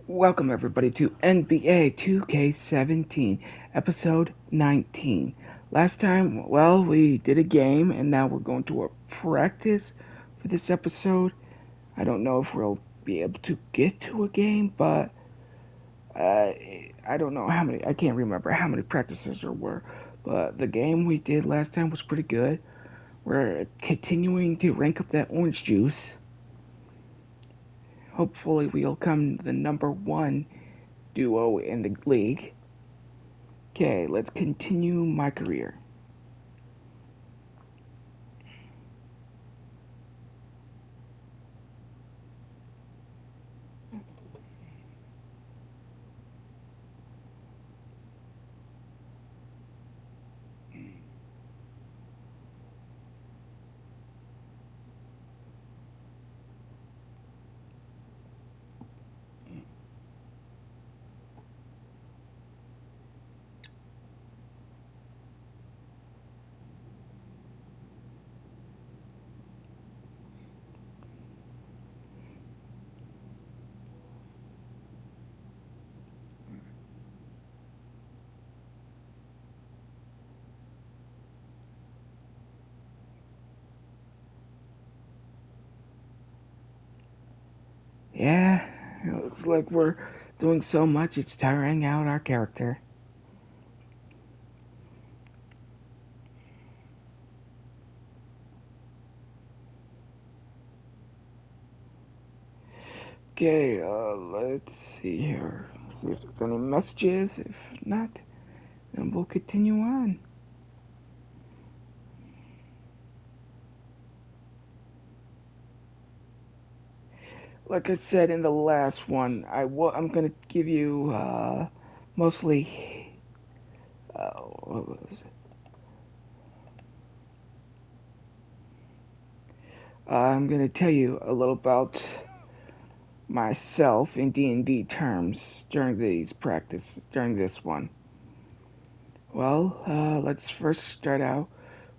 Welcome everybody to NBA 2K17, episode 19. Last time, well, we did a game, and now we're going to a practice for this episode. I don't know if we'll be able to get to a game, but I don't know how many, I can't remember how many practices there were. But the game we did last time was pretty good. We're continuing to rank up that orange juice. Hopefully we'll come the number one duo in the league. Okay, let's continue my career. Yeah, it looks like we're doing so much it's tiring out our character. Okay, let's see here. See if there's any messages. If not, then we'll continue on. Like I said in the last one, I'm gonna give you mostly. What was it? I'm gonna tell you a little about myself in D&D terms during this one. Well, let's first start out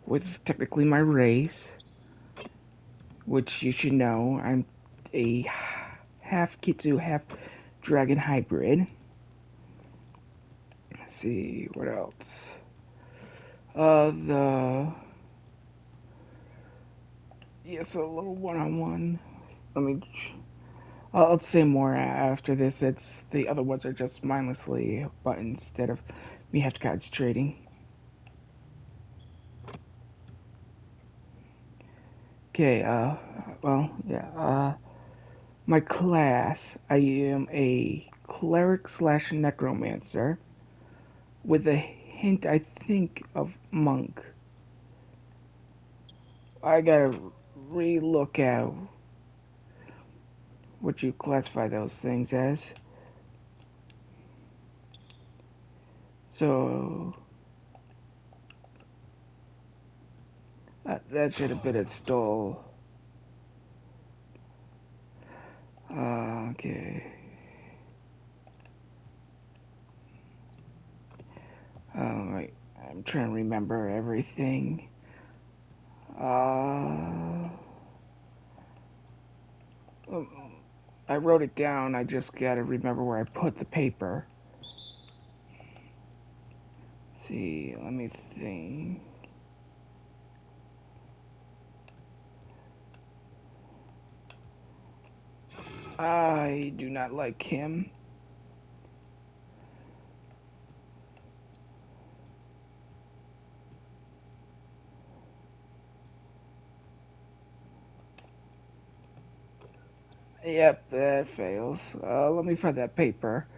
with technically my race, which you should know. I'm a half Kitsu, half dragon hybrid. Let's see, what else? Yes, a little one-on-one. I'll say more after this. It's the other ones are just mindlessly buttons instead of me have to concentrating. Okay, my class, I am a cleric slash necromancer with a hint, I think, of monk. I gotta re-look at what you classify those things as. So, that should have been installed. Okay. Alright, I'm trying to remember everything. I wrote it down, I just gotta remember where I put the paper. Let's see, let me think. I do not like him. Yep, that fails. Let me find that paper.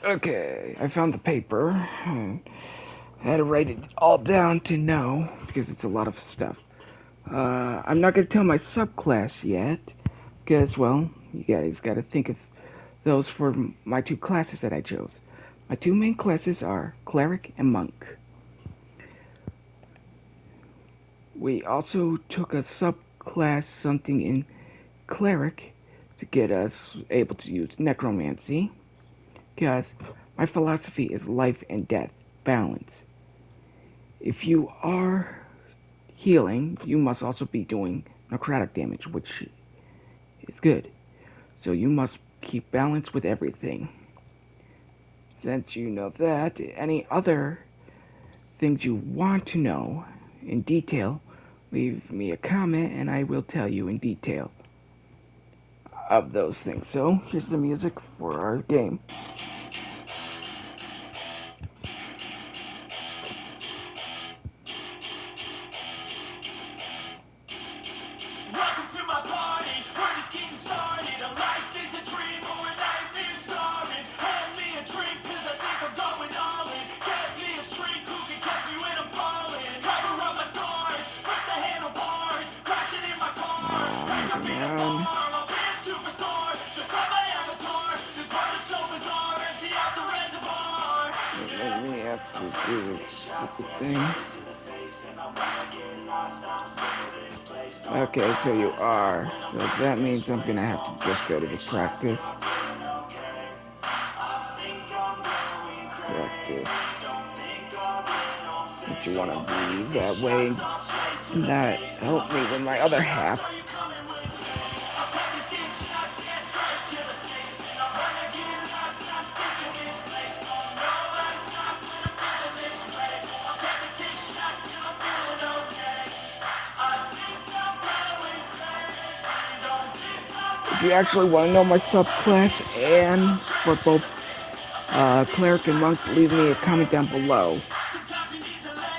Okay, I found the paper. I had to write it all down to know, because it's a lot of stuff. I'm not going to tell my subclass yet, because, well, you guys got to think of those for my two classes that I chose. My two main classes are Cleric and Monk. We also took a subclass something in Cleric to get us able to use Necromancy, because my philosophy is life and death balance. If you are healing, you must also be doing necrotic damage, which is good. So you must keep balance with everything. Since you know that, any other things you want to know in detail, leave me a comment and I will tell you in detail of those things. So, here's the music for our game. Welcome to my party, we're just getting started. A life is a dream or a nightmare scarring. Hand me a drink cause I think I'm going all in. Get me a shrink who can catch me when I'm falling. Cover up my scars, grip the handlebars, crashing in my car. Wake up in a bar, I'll be a superstar. Just like my avatar, this world is so bizarre. Empty out the reservoir. Let me have to do this stupid thing. Okay, so you are. So that means I'm gonna have to just go to the practice. Practice. If you wanna be that way, that help me with my other half. If you actually want to know my subclass and for both cleric and monk, leave me a comment down below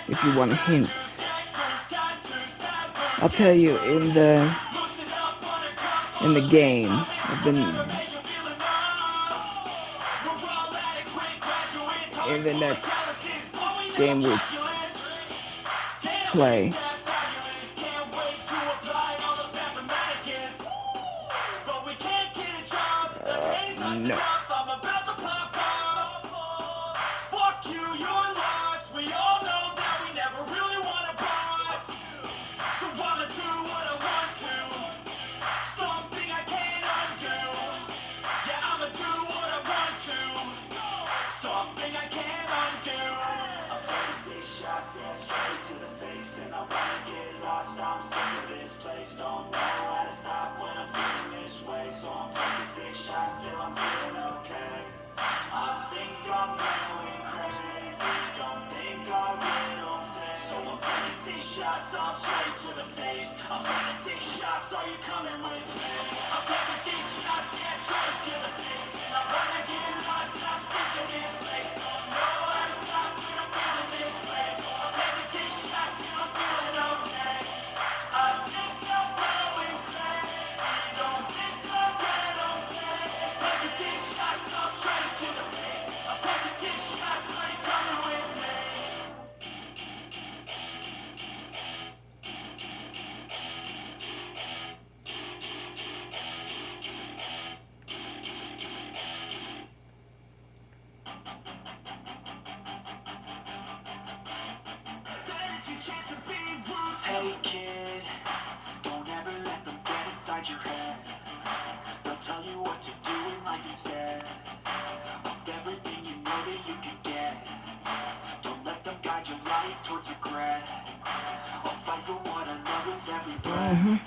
if you want a hint. I'll tell you in the game. I've been in the next game we play. No. Fuck you, you're lost. We all know that we never really want to boss. So I'ma do what I want to. Something I can't undo. Yeah, I'ma do what I want to. Something I can't undo. I'm taking 6 shots, yeah, straight to the face. And I wanna get lost, I'm sick of this place. Don't know how to stop when I'm feeling this way. So I'm taking 6 shots till I'm feeling okay. I think I'm going crazy. Don't think I'll get on set. So I'm taking 6 shots, all straight to the face. I'm taking 6 shots, are you coming with me? I'm taking 6 shots, yeah, straight to the face. And I wanna get lost, I'm sick of this place. Don't know how to stop when I'm feeling this place. I'm taking 6 shots till I'm feeling okay. I think I'm going crazy. Don't think I'll get on set. Taking 6 shots, all straight to the face. I'm taking 6 shots, are you coming with me? Hey kid, don't ever let them get inside your head. They'll tell you what to do in life instead of everything you know that you can get. Don't let them guide your life towards regret. I'll fight for what I love with every breath.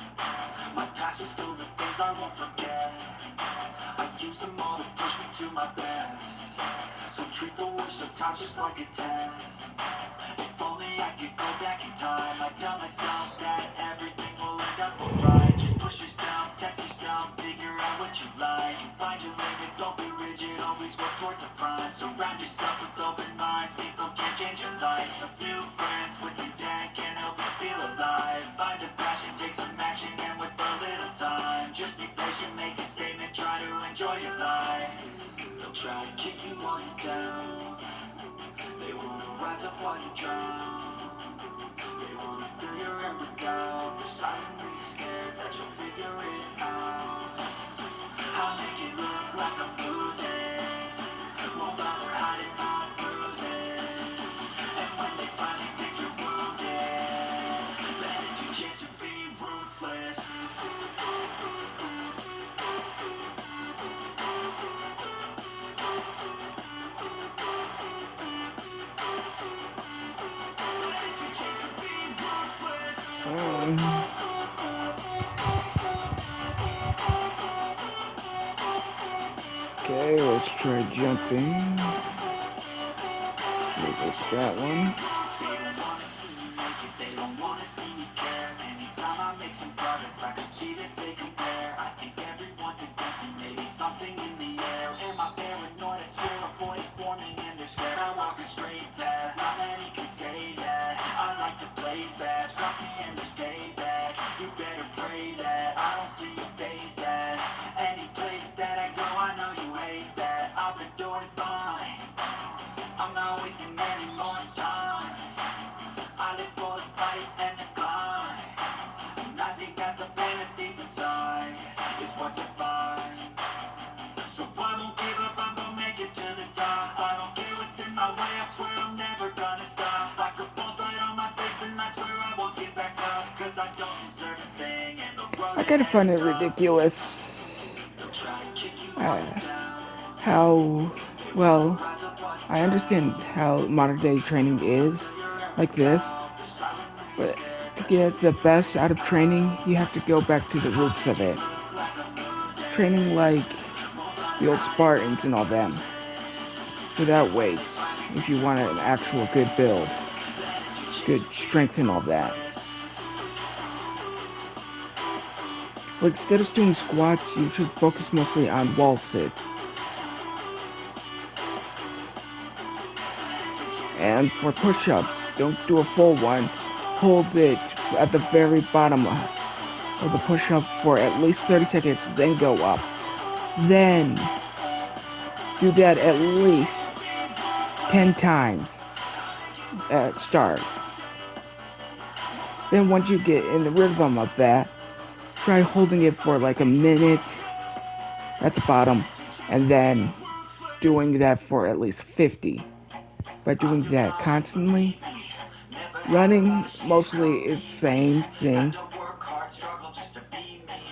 My past is filled with things I won't forget. I use them all to push me to my best. So treat the worst of times just like a test. If only I could go back in time, I'd tell myself that everything will end up alright. Just push yourself, test yourself, figure out what you like, and find your limits, don't be rigid, always work towards a prime. Surround yourself with open minds, people can change your life. A few friends with intent can help you feel alive. Find a passion, take some action, and with a little time, just be patient, make a statement, try to enjoy your life. They'll try to kick you while you're down. They wanna rise up while you drown. They wanna fill your air with doubt. They're silently scared that you'll figure it out. I'll make it look like I'm losing. Won't bother hiding my bruising. And when they finally think you're wounded, let it your chance to be ruthless. Okay, let's try jumping. Let's that one. They don't wanna see me care. Anytime I make some progress, I can see that they compare. I think everyone's against me, maybe something in the air. Am I paranoid? I swear a voice forming and they're scared. I walk a straight path, not many can say that. I like to play fast, cross me and there's payback. You better pray that I don't see your face at any place that I go. I know you hate that. I've been doing fine, I'm not wasting any more time. I live for the fight and the climb, and I think that the pain that's deep inside is what defines. So I won't give up, I'm gonna make it to the top. I don't care what's in my way, I swear I'm never gonna stop. I could fall right on my face and I swear I won't get back up, cause I don't deserve a thing and the road I kind of find it ridiculous how, well, I understand how modern day training is like this, but to get the best out of training, you have to go back to the roots of it. Training like the old Spartans and all them, without weights, if you want an actual good build, good strength and all that. Like, instead of doing squats, you should focus mostly on wall sits. And for push-ups, don't do a full one. Hold it at the very bottom of the push-up for at least 30 seconds, then go up. Then do that at least 10 times at start. Then once you get in the rhythm of that, try holding it for like a minute at the bottom, and then doing that for at least 50. By doing that constantly, running mostly is the same thing.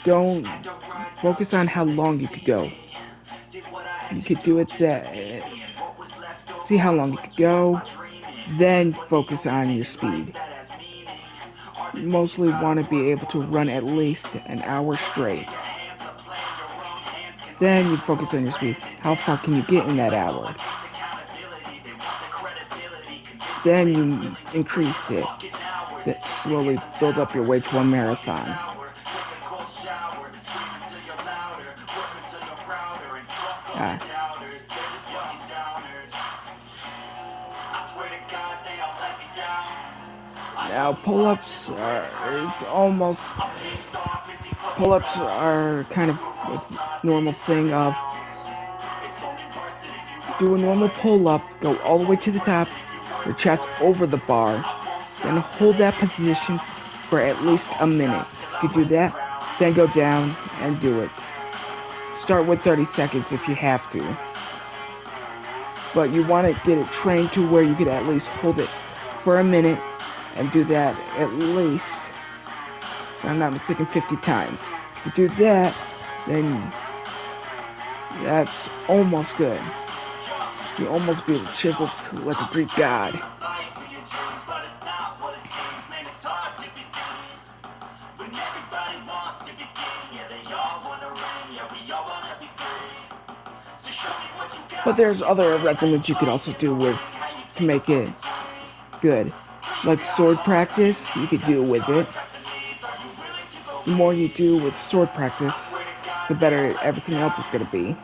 Don't focus on how long you could go. You could do it see how long you could go, then focus on your speed. You mostly want to be able to run at least an hour straight. Then you focus on your speed. How far can you get in that hour? Then you increase it. Then slowly build up your way to a marathon. Now pull-ups are kind of a normal thing of do a normal pull-up, go all the way to the top, your chest over the bar, then hold that position for at least a minute. You can do that, then go down and do it. Start with 30 seconds if you have to. But you want to get it trained to where you could at least hold it for a minute and do that at least, if I'm not mistaken, 50 times. If you do that, then that's almost good. You almost be chiseled like a Greek god. But there's other regimens you could also do with to make it good. Like sword practice, you could do with it. The more you do with sword practice, the better everything else is going to be.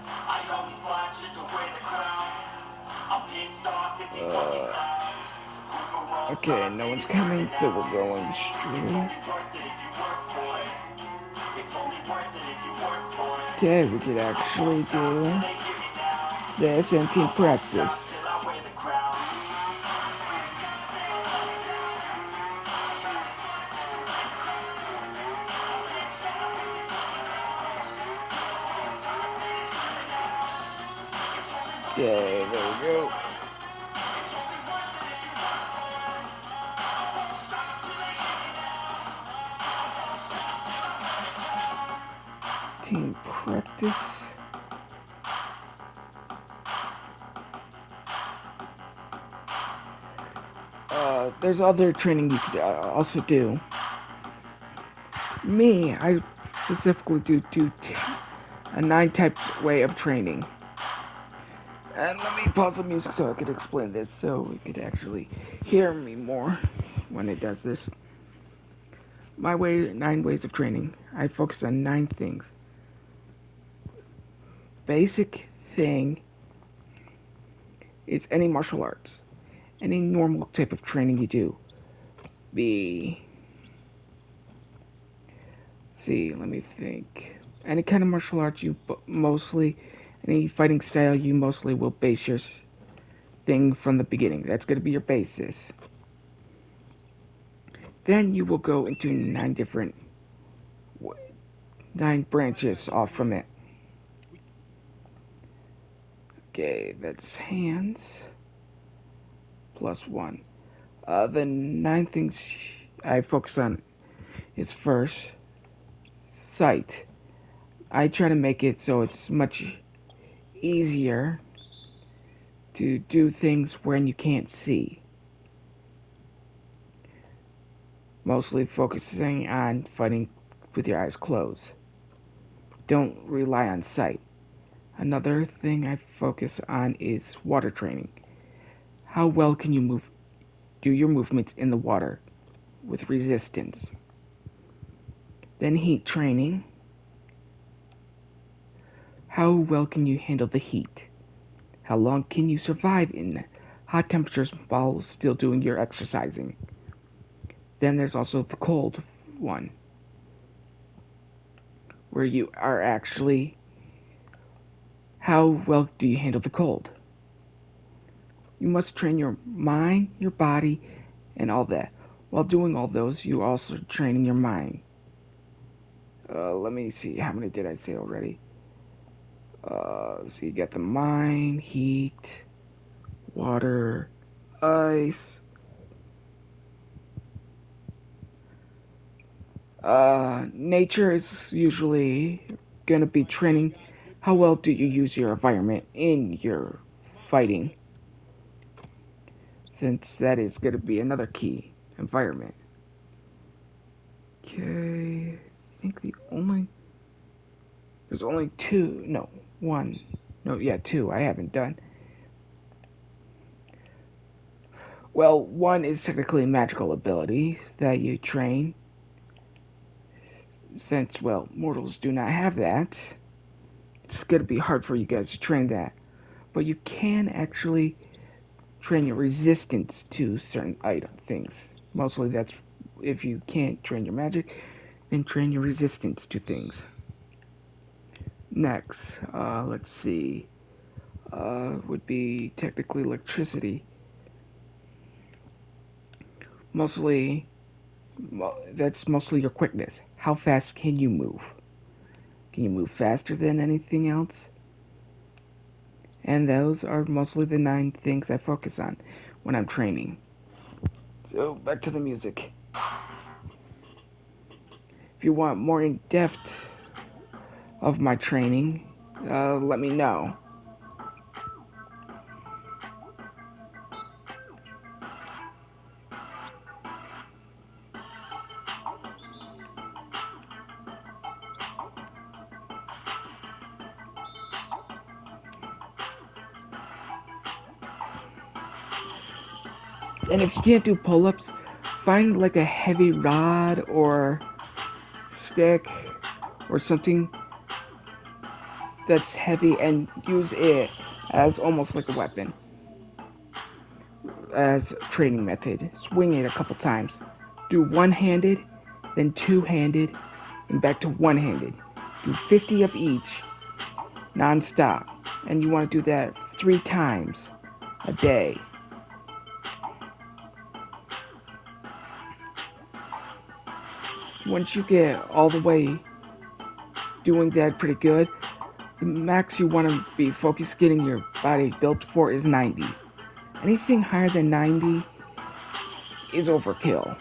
Okay, no one's coming, so we're going straight. Okay, we could actually do this and team practice. Okay, there we go. Team practice. There's other training you could also do. Me, I specifically do a 9-type way of training. And let me pause the music so I could explain this, so you could actually hear me more when it does this. 9 ways of training. I focus on 9 things. Basic thing is any martial arts, any normal type of training you do. Let me think. Any kind of martial arts any fighting style, you mostly will base your thing from the beginning. That's going to be your basis. Then you will go into 9 branches off from it. Okay, that's hands plus 1. The 9 things I focus on is first, sight. I try to make it so it's much easier to do things when you can't see. Mostly focusing on fighting with your eyes closed. Don't rely on sight. Another thing I focus on is water training. How well can you do your movements in the water with resistance? Then heat training. How well can you handle the heat? How long can you survive in hot temperatures while still doing your exercising? Then there's also the cold one, where you are actually, how well do you handle the cold? You must train your mind, your body, and all that. While doing all those, you're also training your mind. Let me see, how many did I say already? So you got the mind, heat, water, ice. Nature is usually going to be training how well do you use your environment in your fighting, since that is going to be another key, environment. Okay, I think there's only 2 I haven't done. Well, 1 is technically magical ability that you train. Since, well, mortals do not have that, it's going to be hard for you guys to train that. But you can actually train your resistance to certain things. Mostly that's if you can't train your magic, then train your resistance to things. Next, let's see, would be technically electricity. That's mostly your quickness. How fast can you move? Can you move faster than anything else? And those are mostly the 9 things I focus on when I'm training. So, back to the music. If you want more in-depth of my training, let me know. And if you can't do pull-ups, find like a heavy rod or stick or something that's heavy and use it as almost like a weapon. As a training method. Swing it a couple times. Do one-handed, then two-handed, and back to one-handed. Do 50 of each, non-stop. And you want to do that 3 times a day. Once you get all the way doing that pretty good, the max you want to be focused getting your body built for is 90. Anything higher than 90 is overkill.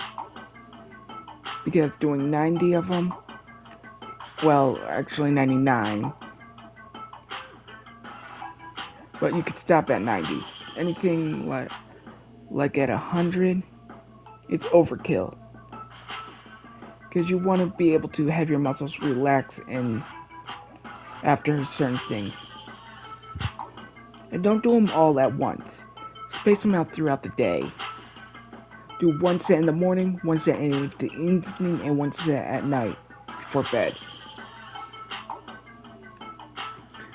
Because doing 90 of them, well, actually 99, but you could stop at 90. Anything like at 100, it's overkill. Because you want to be able to have your muscles relax and after certain things. And don't do them all at once. Space them out throughout the day. Do one set in the morning, one set in the evening, and one set at night before bed.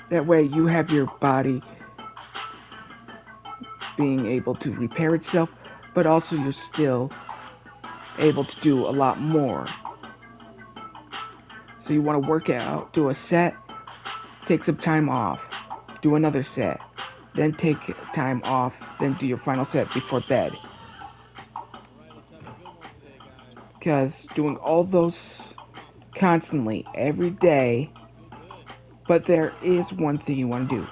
That way you have your body being able to repair itself, but also you're still able to do a lot more. So you want to work out, do a set, take some time off, do another set, then take time off, then do your final set before bed. Because doing all those constantly, every day, but there is one thing you want to do.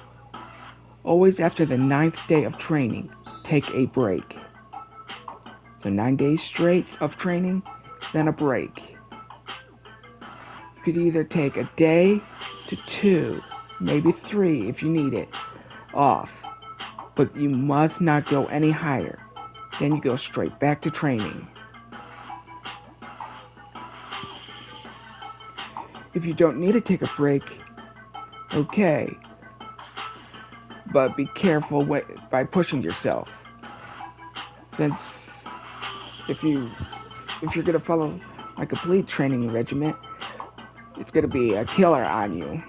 Always after the 9th day of training, take a break. So 9 days straight of training, then a break. You could either take a day to 2, maybe 3 if you need it, off. But you must not go any higher. Then you go straight back to training. If you don't need to take a break, okay. But be careful by pushing yourself. Since if you're gonna follow my complete training regimen, it's gonna be a killer on you.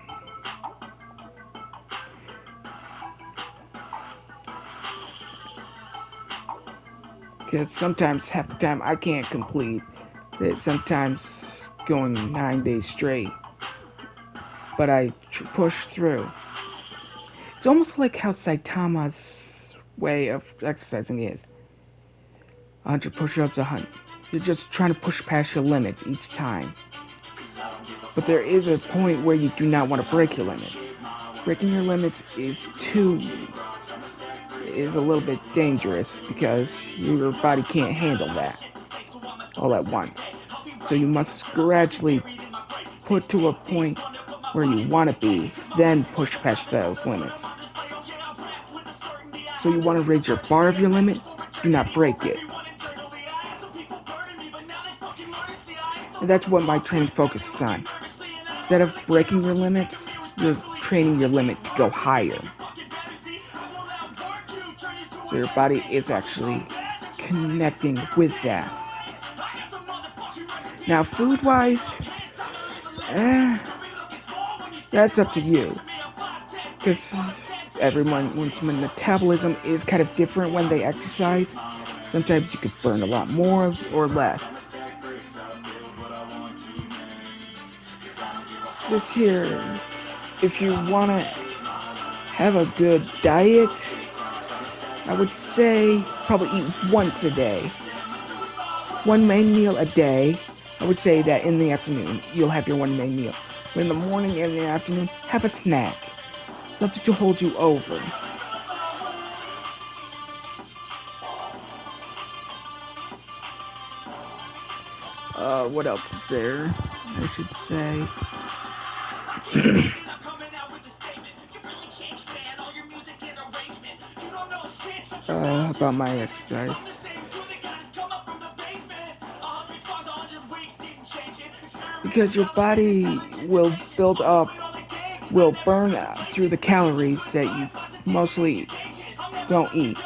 Because sometimes, half the time, I can't complete it. Sometimes going 9 days straight, but I push through. It's almost like how Saitama's way of exercising is. 100 push-ups, 100. You're just trying to push past your limits each time. But there is a point where you do not want to break your limits. Breaking your limits is a little bit dangerous because your body can't handle that all at once. So you must gradually put to a point where you want to be, then push past those limits. So you want to raise your bar of your limit, do not break it. And that's what my training focuses on. Instead of breaking your limits, you're training your limit to go higher. So your body is actually connecting with that. Now food-wise, that's up to you. Because everyone's metabolism is kind of different when they exercise. Sometimes you could burn a lot more or less. This here, if you want to have a good diet, I would say probably eat once a day. One main meal a day. I would say that in the afternoon, you'll have your one main meal. But in the morning and in the afternoon, have a snack. Something to hold you over. What else is there? I should say. About my exercise. Because your body will burn through the calories that you mostly don't eat.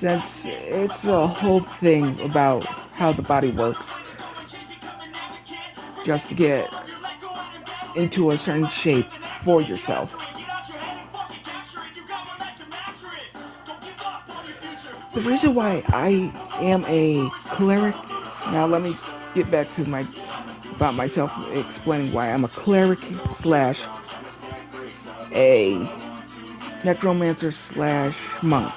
Since it's a whole thing about how the body works. Just to get into a certain shape for yourself. The reason why I am a cleric, now let me get back to about myself, explaining why I'm a cleric slash a necromancer slash monk.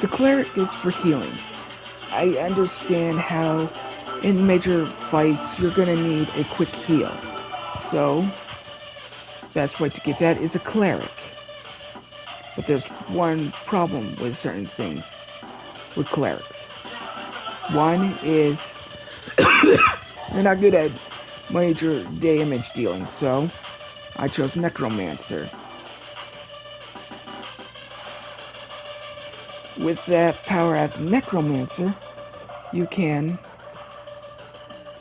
The cleric is for healing. I understand how in major fights you're gonna need a quick heal. So, best way to get that is a cleric. But there's one problem with certain things with clerics. One is they're not good at major damage dealing, so I chose necromancer. With that power as necromancer, you can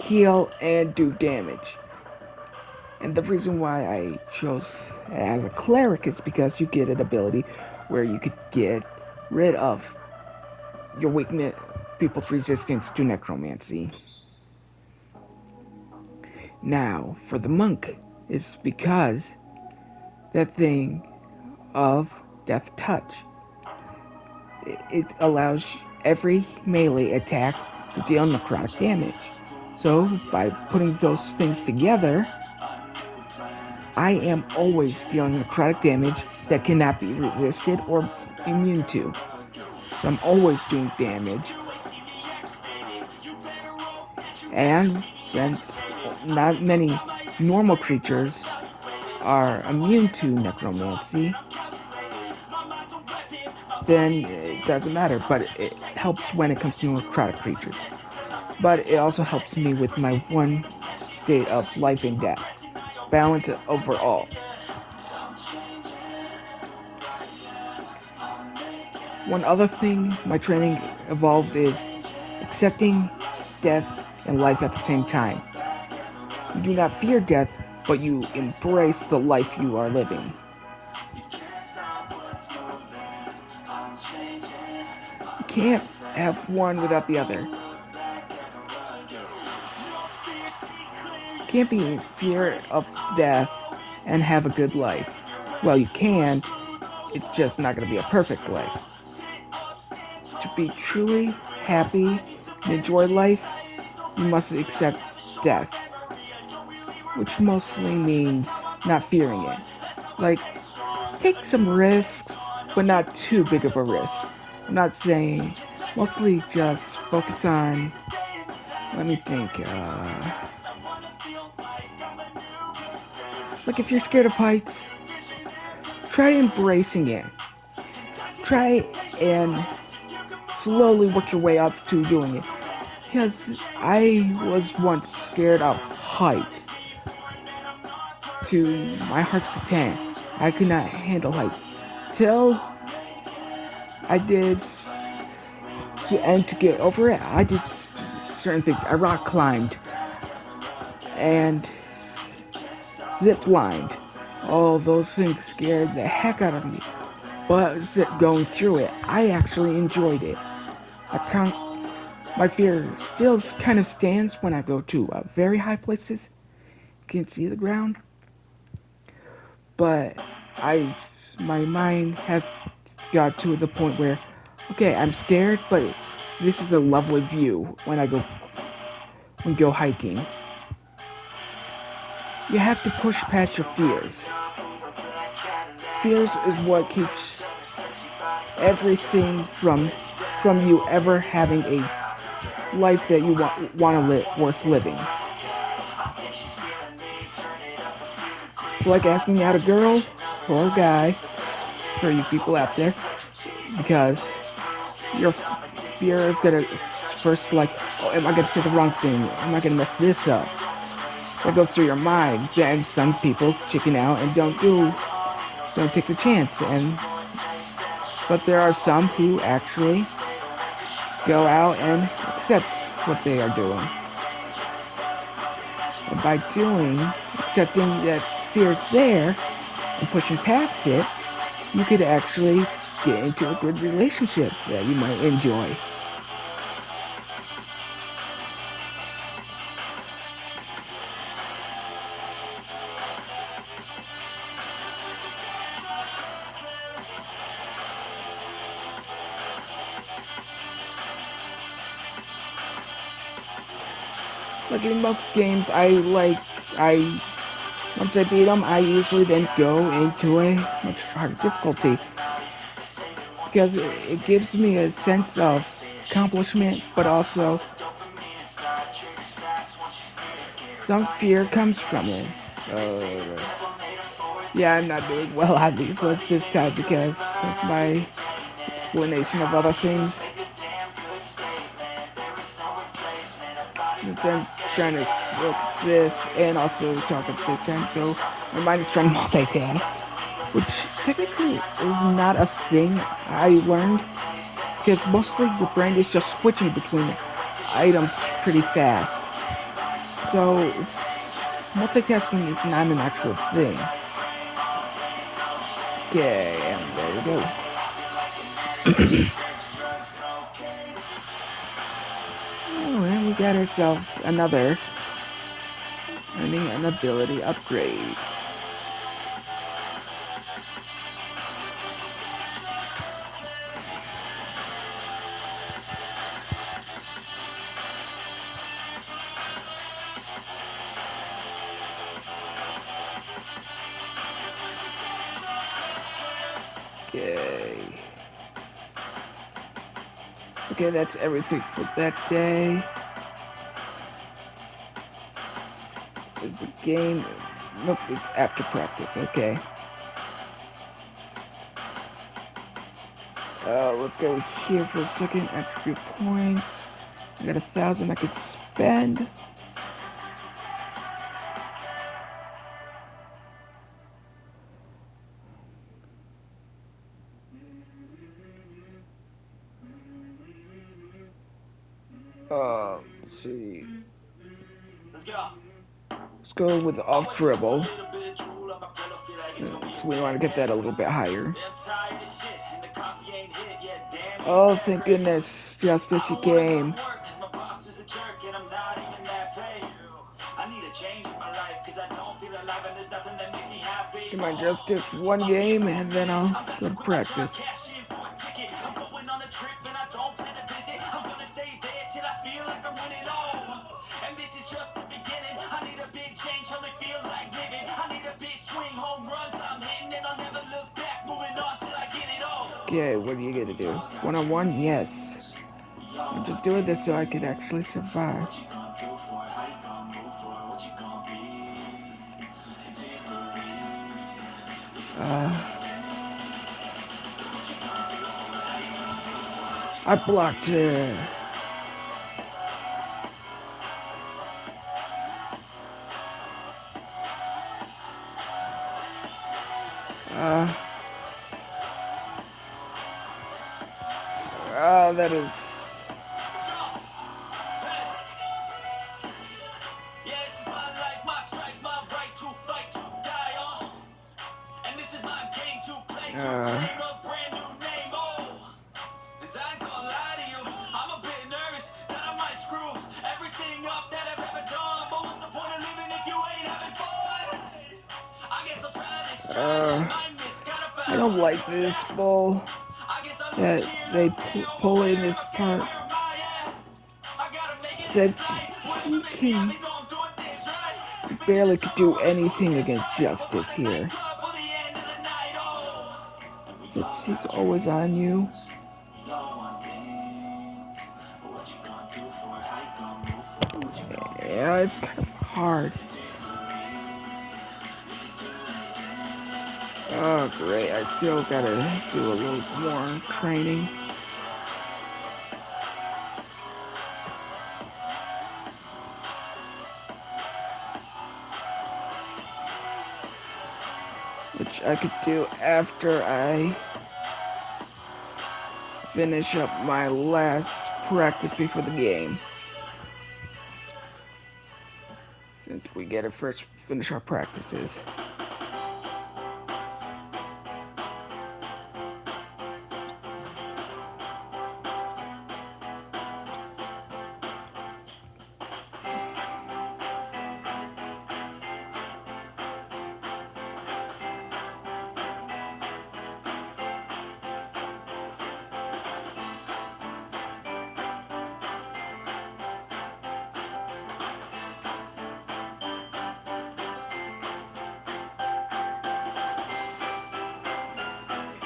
heal and do damage. And the reason why I chose As a cleric, it's because you get an ability where you could get rid of your weakness, people's resistance to necromancy. Now, for the monk, it's because that thing of death touch. It allows every melee attack to deal necrotic damage. So, by putting those things together, I am always dealing necrotic damage that cannot be resisted or immune to. So I'm always doing damage. And since not many normal creatures are immune to necromancy, then it doesn't matter, but it helps when it comes to necrotic creatures. But it also helps me with my one state of life and death. Balance overall. One other thing my training involves is accepting death and life at the same time. You do not fear death, but you embrace the life you are living. You can't have one without the other. You can't be in fear of death and have a good life. Well, you can, it's just not going to be a perfect life. To be truly happy and enjoy life, you must accept death, which mostly means not fearing it. Like, take some risks, but not too big of a risk. I'm not saying, mostly just focus on, let me think, like if you're scared of heights, try embracing it. Try and slowly work your way up to doing it. Because I was once scared of heights to my heart's content. I could not handle heights. Till I did, and to get over it, I did certain things. I rock climbed and zip lined. All those things scared the heck out of me. But going through it, I actually enjoyed it. My fear still kind of stands when I go to very high places. You can see the ground. But my mind has got to the point where, okay, I'm scared, but this is a lovely view when I go hiking. You have to push past your fears. Fears is what keeps everything from you ever having a life that you want to live, worth living. It's like asking out a girl or a guy, for you people out there, because your fear is gonna first like, oh, am I gonna say the wrong thing? Am I gonna mess this up? That goes through your mind. Then some people chicken out and don't take the chance. But there are some who actually go out and accept what they are doing. And by accepting that fear is there and pushing past it, you could actually get into a good relationship that you might enjoy. Like in most games, once I beat them, I usually then go into a much harder difficulty. Because it gives me a sense of accomplishment, but also some fear comes from it. Yeah, I'm not doing well on these ones this time because of my explanation of other things. And then trying to look this and also talk at the same time, so my mind is trying to multitask, which technically is not a thing I learned, because mostly your brain is just switching between items pretty fast. So multitasking is not an actual thing. Okay, and there we go. Oh, and we got ourselves another learning and ability upgrade. Okay. Okay, that's everything for that day. Is the game? Nope, it's after practice. Okay. Let's go here for a second. Attribute points. I got 1,000 I could spend. Let's see. Let's go with off dribble. So we want to get that a little bit higher. Oh, thank goodness. Justice, you came. Come on, Justice. One game, and then I'll go to practice. Okay, what are you gonna do? One-on-one? Yes. I'm just doing this so I can actually survive. I blocked it. That is. I don't like this ball that they pull in this part. That he barely could do anything against Justice here. He's always on you. Yeah, it's kind of hard. Oh, great. I still gotta do a little more training. Which I could do after I finish up my last practice before the game. Since we gotta first finish our practices.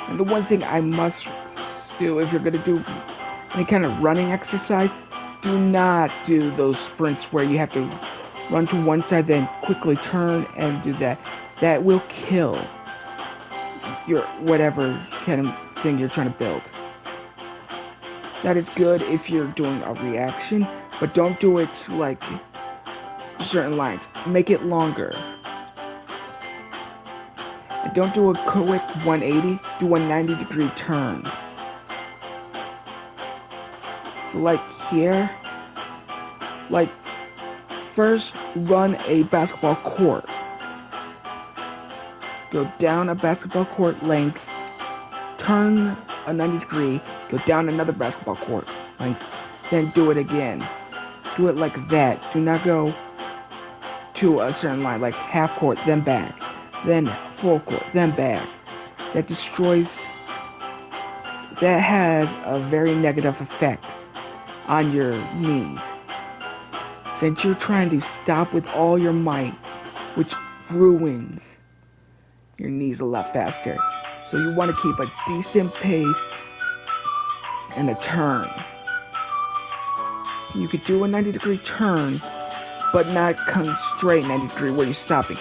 And the one thing I must do if you're going to do any kind of running exercise, do not do those sprints where you have to run to one side, then quickly turn and do that. That will kill your whatever kind of thing you're trying to build. That is good if you're doing a reaction, but don't do it like certain lines. Make it longer. And don't do a quick 180, do a 90-degree turn. Like here, like first run a basketball court. go down a basketball court length, turn a 90 degree, go down another basketball court length, then do it again. Do it like that. Do not go to a certain line, like half court, then back, then full court, then back. That has a very negative effect on your knees. Since you're trying to stop with all your might, which ruins your knees a lot faster. So you want to keep a decent pace and a turn. You could do a 90 degree turn, but not come straight 90 degree where you're stopping.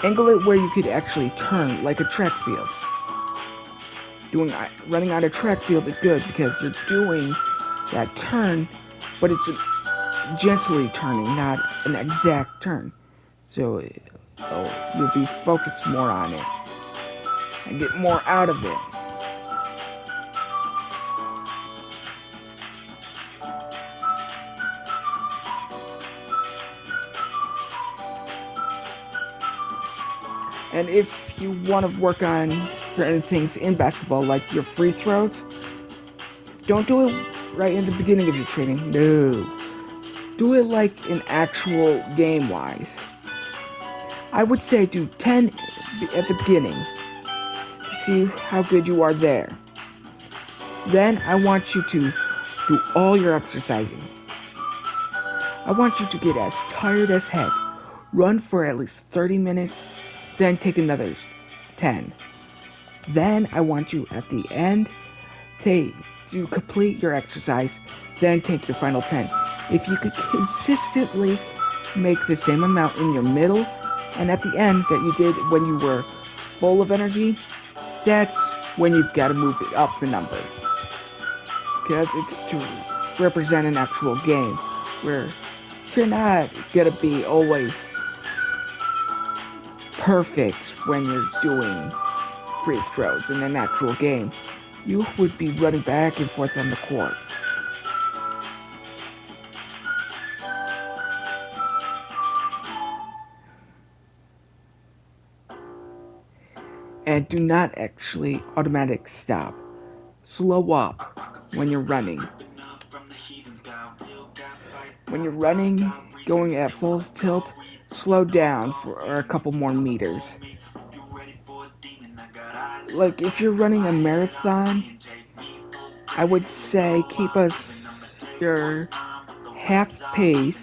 Angle it where you could actually turn, like a track field. Running on a track field is good because you're doing that turn, but it's gently turning, not an exact turn. So you'll be focused more on it and get more out of it. And if you want to work on certain things in basketball, like your free throws, don't do it right in the beginning of your training. No. Do it like an actual game-wise. I would say do 10 at the beginning to see how good you are there. Then I want you to do all your exercising. I want you to get as tired as heck. Run for at least 30 minutes. Then take another 10. Then I want you at the end to complete your exercise, then take your final 10. If you could consistently make the same amount in your middle and at the end that you did when you were full of energy, that's when you've got to move it up the number. Because it's to represent an actual game where you're not going to be always perfect when you're doing free throws in an actual game. You would be running back and forth on the court. And do not actually automatic stop. Slow up when you're running. When you're running, going at full tilt, slow down for a couple more meters. Like if you're running a marathon, I would say keep your half pace,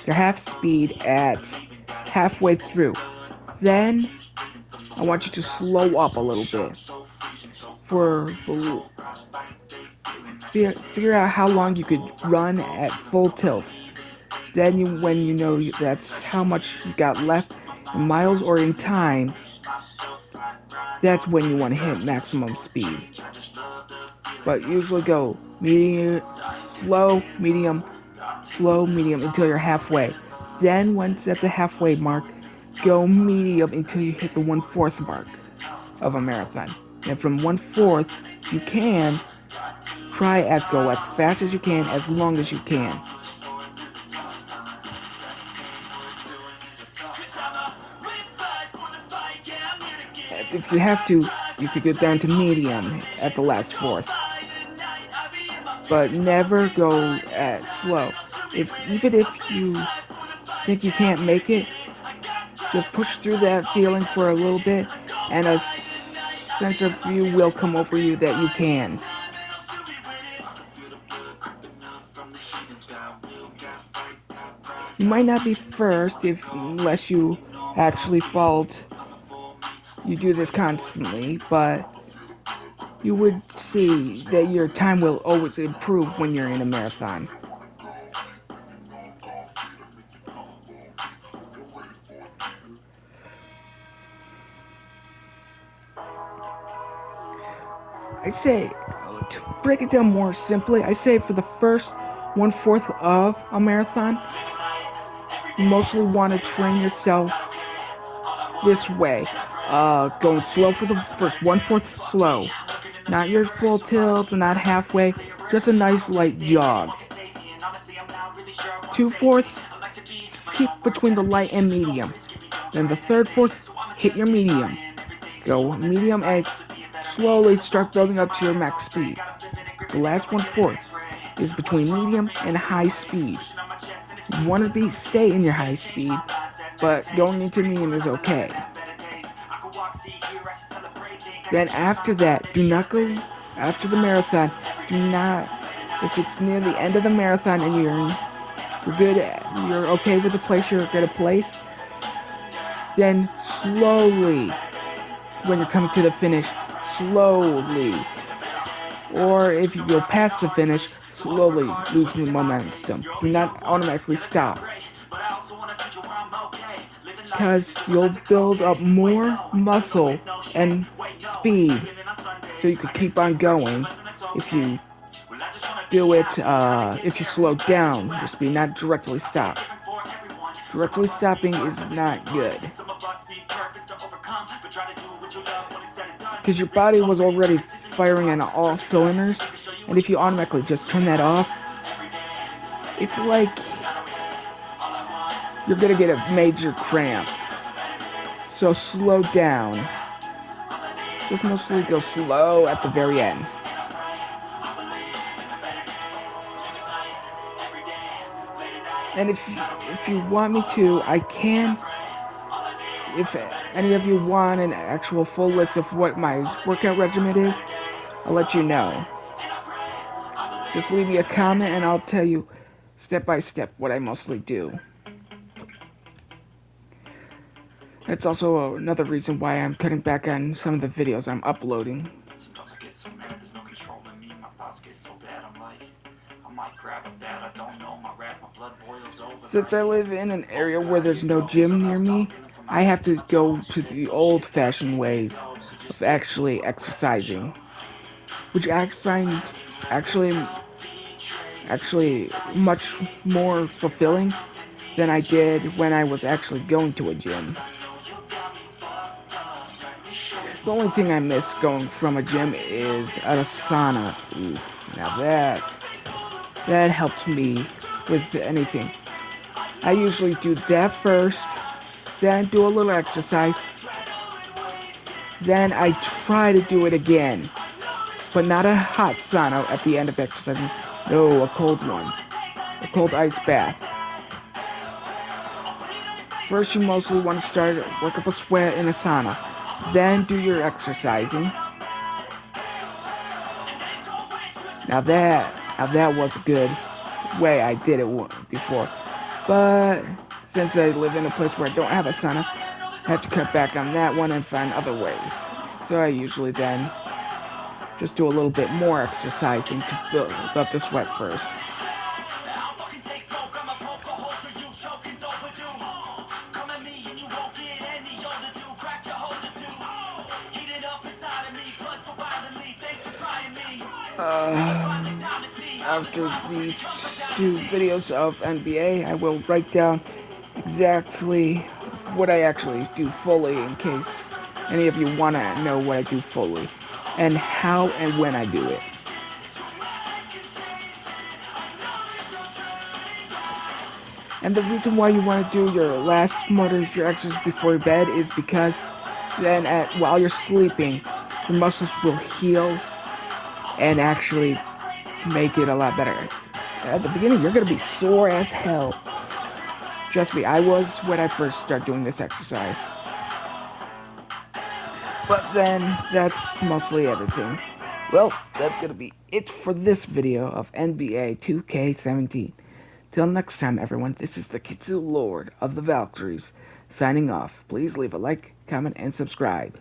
your half speed at halfway through. Then I want you to slow up a little bit figure out how long you could run at full tilt. Then when you know that's how much you got left in miles or in time, that's when you want to hit maximum speed. But usually go medium, slow, medium, until you're halfway. Then once at the halfway mark, go medium until you hit the 1/4 mark of a marathon. And from 1/4, you can try and go as fast as you can, as long as you can. If you have to, you could get down to medium at the last fourth. But never go at slow. Even if you think you can't make it, just push through that feeling for a little bit, and a sense of view will come over you that you can. You might not be first unless you actually followed. You do this constantly, but you would see that your time will always improve when you're in a marathon. I'd say, to break it down more simply, I say for the first 1/4 of a marathon, you mostly want to train yourself this way. Going slow for the first 1/4 slow. Not your full tilt, not halfway, just a nice light jog. 2/4, keep between the light and medium. Then the 3/4, hit your medium. Go medium and slowly start building up to your max speed. The last 1/4 is between medium and high speed. You want to stay in your high speed, but going into medium is okay. Then after that, do not go after the marathon. Do not, if it's near the end of the marathon and you're good, you're okay with the place you're gonna place, then slowly, when you're coming to the finish, slowly, or if you go past the finish, slowly lose the momentum. Do not automatically stop, because you'll build up more muscle and speed so you can keep on going if you do it, if you slow down your speed, not directly stop. Directly stopping is not good, because your body was already firing on all cylinders, and if you automatically just turn that off, it's like you're gonna get a major cramp. So slow down. Just mostly go slow at the very end. And if you want me to, I can. If any of you want an actual full list of what my workout regimen is, I'll let you know. Just leave me a comment and I'll tell you step by step what I mostly do. That's also another reason why I'm cutting back on some of the videos I'm uploading. Sometimes I get so mad, there's no control in me. My thoughts get so bad, I'm like, I might grab a bat, I don't know, my blood boils over. Since I live in an area where there's no gym near me, I have to go to the old-fashioned ways of actually exercising, which I find actually much more fulfilling than I did when I was actually going to a gym. The only thing I miss going from a gym is a sauna. Ooh, now that helps me with anything. I usually do that first, then do a little exercise, then I try to do it again, but not a hot sauna at the end of exercising. No, a cold one, a cold ice bath. First, you mostly want to work up a sweat in a sauna. Then do your exercising. Now that was a good way I did it before. But since I live in a place where I don't have a sauna, I have to cut back on that one and find other ways. So I usually then just do a little bit more exercising to build up the sweat first. After these 2 videos of NBA, I will write down exactly what I actually do fully in case any of you want to know what I do fully and how and when I do it. And the reason why you want to do your last motor, your exercise before bed, is because then while you're sleeping, your muscles will heal and actually make it a lot better. At the beginning, you're going to be sore as hell. Trust me, I was when I first started doing this exercise. But then, that's mostly everything. Well, that's going to be it for this video of NBA 2K17. Till next time, everyone, this is the Kitsu Lord of the Valkyries, signing off. Please leave a like, comment, and subscribe.